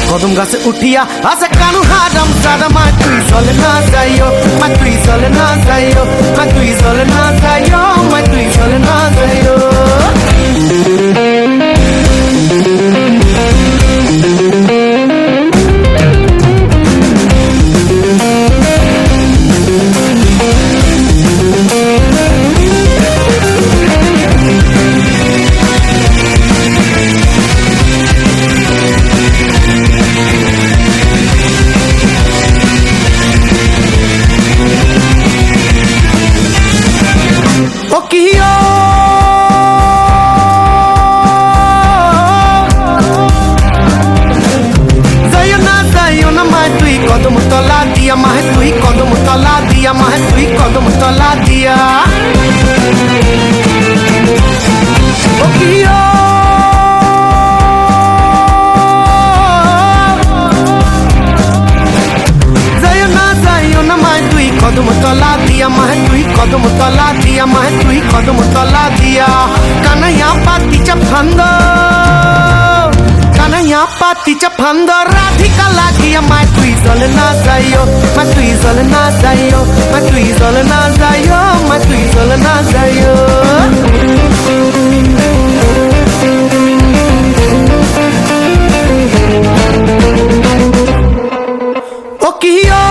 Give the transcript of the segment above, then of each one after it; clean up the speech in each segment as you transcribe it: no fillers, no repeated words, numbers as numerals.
কদম গাছে উঠিয়া আছে কানু হারাম সাদা মা তুই চলে না যাইও মা তুই চলে না যাইও মা তুই চলে না যাইও মা তুই চলে না যাইও কদম তলা দিয়া মাহে তুই কদম তলা দিয়া মাহে তুই কদম তলা দিয়া ও কিও যাইও না মাহে তুই কদম তলা দিয়া মাহে তুই কদম তলা দিয়া মাহে তুই কদম তলা দিয়া কানাইয়া পাতিচা ফান্দ কানাইয়া পাতিচা ফান্দ রাধিকা লাগিয়া মায় তুই চলে না যাইও মা তুই চলে না যাইও মা তুই চলে না যাইও মা তুই চলে না যাইও ও কিও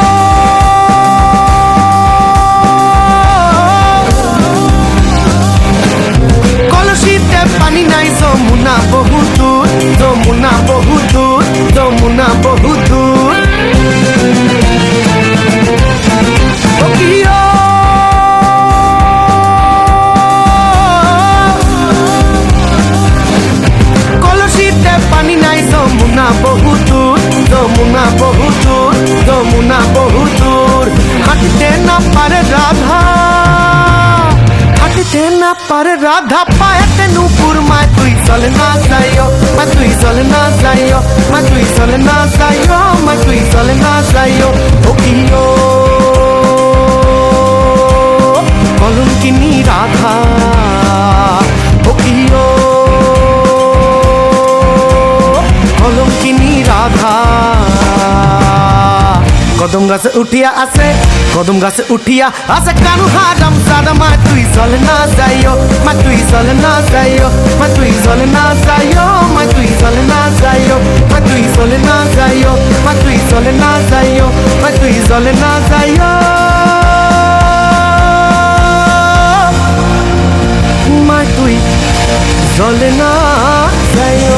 কলসিতে পানি নাই যমুনা বহু দূর যমুনা বহু দূর যমুনা বহু দূর ও কিও কলসিতে পানি নাই যমুনা বহু দূর যমুনা বহু দূর যমুনা বহু দূর হাঁটতে না পারে রাধা হাঁটতে না পারে রাধা পায়েতে নুপুর মা তুই চলে না যাইও মা তুই চলে না যাইও মা তুই চলে না যাইও মা তুই চলে না যাইও ও কিও কলঙ্কিনী রাধা ও কিও কলঙ্কিনী রাধা কদম গাছে উঠিয়া আছে কদম গাছে উঠিয়া আছে কানু হারাম সাদা মা তুই চলে না যাইও মা তুই চলে না যাইও মা তুই চলে না যাইও মা তুই চলে না যাইও মা তুই চলে না যাইও মা তুই চলে না যাইও মা তুই চলে না যাইও মা তুই চলে না যাইও